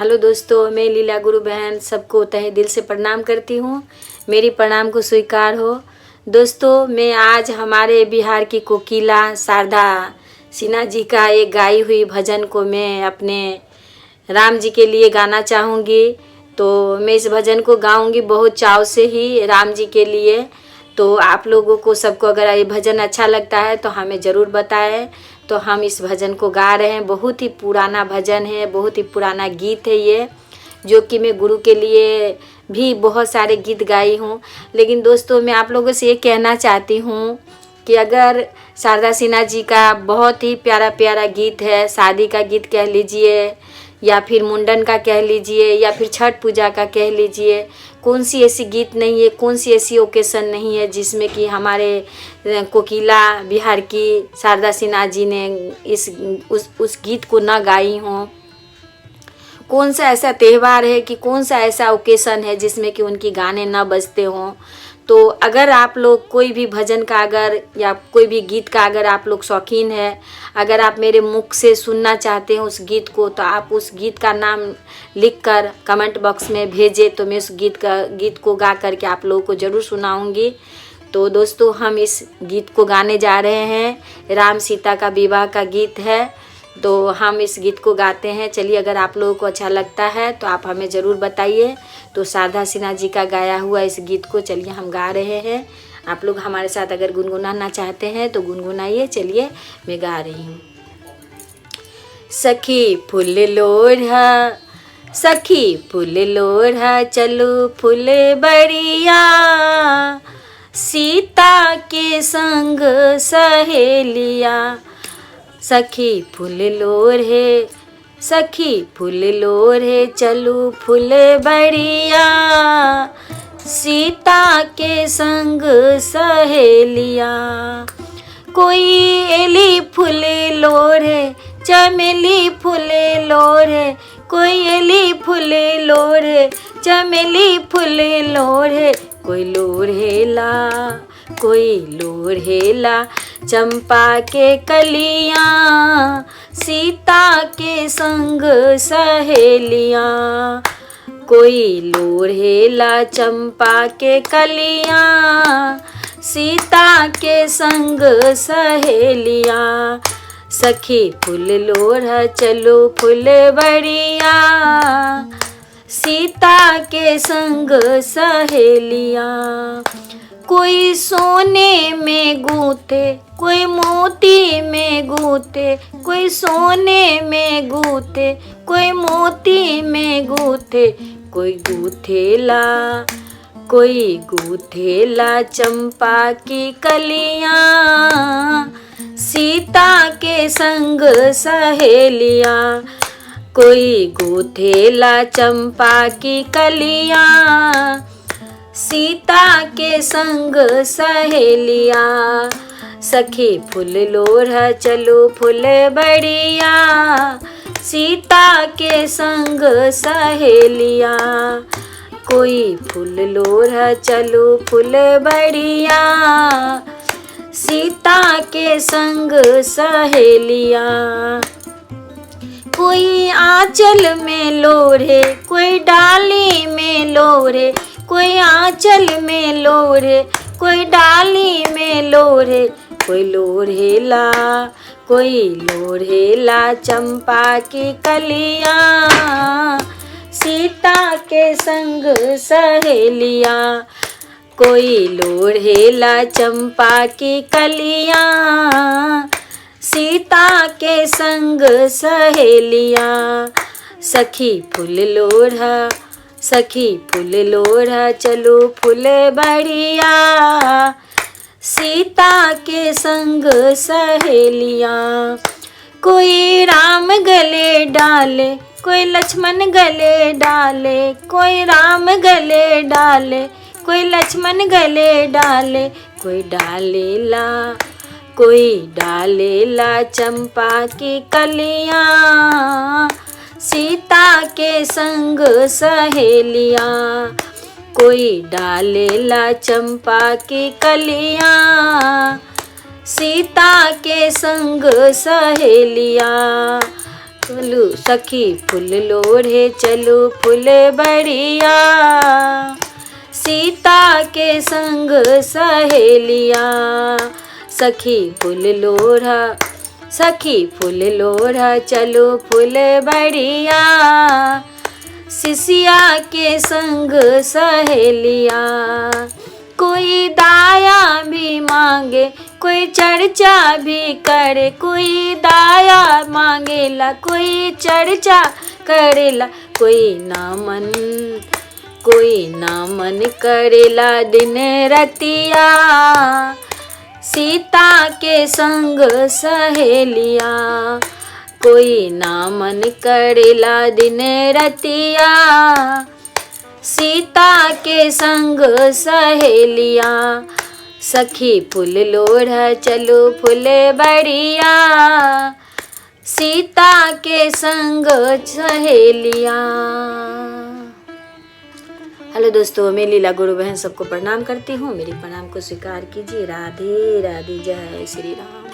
Hello दोस्तों, मैं लीला गुरु बहन सबको तहे दिल से प्रणाम करती हूँ। मेरी प्रणाम को स्वीकार हो। दोस्तों, मैं आज हमारे बिहार की कोकिला शारदा सिन्हा जी का एक गाई हुई भजन को मैं अपने राम जी के लिए गाना चाहूँगी। तो मैं इस भजन को गाऊँगी बहुत चाव से ही राम जी के लिए। तो आप लोगों को सबको अगर ये भजन अच्छा लगता है तो हमें ज़रूर बताएं। तो हम इस भजन को गा रहे हैं। बहुत ही पुराना भजन है, बहुत ही पुराना गीत है ये, जो कि मैं गुरु के लिए भी बहुत सारे गीत गाई हूँ। लेकिन दोस्तों, मैं आप लोगों से ये कहना चाहती हूँ कि अगर शारदा सिन्हा जी का बहुत ही प्यारा प्यारा गीत है, शादी का गीत कह लीजिए या फिर मुंडन का कह लीजिए या फिर छठ पूजा का कह लीजिए, कौन सी ऐसी गीत नहीं है, कौन सी ऐसी ओकेशन नहीं है जिसमें कि हमारे कोकिला बिहार की शारदा सिन्हा जी ने उस गीत को ना गाई हों। कौन सा ऐसा त्यौहार है कि कौन सा ऐसा ओकेशन है जिसमें कि उनकी गाने ना बजते हों। तो अगर आप लोग कोई भी भजन का अगर या कोई भी गीत का अगर आप लोग शौकीन है, अगर आप मेरे मुख से सुनना चाहते हैं उस गीत को, तो आप उस गीत का नाम लिखकर कमेंट बॉक्स में भेजें। तो मैं उस गीत को गा करके आप लोगों को ज़रूर सुनाऊंगी। तो दोस्तों, हम इस गीत को गाने जा रहे हैं। राम सीता का विवाह का गीत है, तो हम इस गीत को गाते हैं। चलिए, अगर आप लोगों को अच्छा लगता है तो आप हमें ज़रूर बताइए। तो शारदा सिन्हा जी का गाया हुआ इस गीत को चलिए हम गा रहे हैं। आप लोग हमारे साथ अगर गुनगुनाना चाहते हैं तो गुनगुनाइए। चलिए, मैं गा रही हूँ। सखी फूल लोढ़ा, सखी फूल लोढ़ा, चलो फूल बड़िया, सीता के संग सहेलिया। सखी फूल लोढ़े, सखी फूल लोढ़े, चलू फूल बड़िया, सीता के संग सहेलिया। कोई एली फूल लोढ़े, चमेली फूल लोढ़े, कोई एली फूल लोढ़े, चमेली फूल लोढ़े, कोई लोढ़ेला, कोई लोढ़ेला चंपा के कलियां, सीता के संग सहेलियां। कोई लोढ़ेला चंपा के कलियां, सीता के संग सहेलियां। सखी फूल लोढ़ा, चलो फूल बड़िया, सीता के संग सहेलियां। कोई सोने में गूंथे, कोई मोती में गूंथे, कोई सोने में गूंथे, कोई मोती में गूंथे, कोई गूंथेला, कोई गूंथेला चंपा की कलियां, सीता के संग सहेलियां। कोई गूंथेला चंपा की कलियां, सीता के संग सहेलिया। सखी फूल लोढ़ा, चलो फूल बड़िया, सीता के संग सहेलिया। कोई फूल लोढ़ा, चलो फूल बड़िया, सीता के संग सहेलिया। कोई आंचल में लोढ़े, कोई डाली में लोढ़े, कोई आंचल में लोढ़े, कोई डाली में लोढ़े, कोई लोढ़ेला, कोई लोढ़ेला चंपा की कलियां, सीता के संग सहेलिया। कोई लोढ़ेला चंपा की कलियां, सीता के संग सहेलिया। सखी फूल लोढ़ा, सखी फूल लोढ़ा, चलो फूल बड़िया, सीता के संग सहेलिया। कोई राम गले डाले, कोई लक्ष्मण गले डाले, कोई राम गले डाले, कोई लक्ष्मण गले डाले, कोई डालेला, कोई डालेला चंपा की कलियां, सीता के संग सहेलिया। कोई डालेला चंपा की कलियां, सीता के संग सहेलिया। चलो सखी फूल लोढ़े चलो फूल बढ़िया, सीता के संग सहेलिया। सखी फूल लोढ़ा, सखी फूल लोढ़ा चलो फूल बढ़िया, सिसिया के संग सहेलिया। कोई दाया भी मांगे कोई चर्चा भी करे, कोई दाया मांगेला कोई चर्चा करेला, कोई ना मन करेला दिन रतिया, सीता के संग सहेलिया। कोई ना मन करेला दिन रतिया, सीता के संग सहेलिया। सखी फूल लोढ़ा चलो फूल बढ़िया, सीता के संग सहेलिया। हेलो दोस्तों, मैं लीला गुरु बहन सबको प्रणाम करती हूँ। मेरी प्रणाम को स्वीकार कीजिए। राधे राधे, जय श्री राम।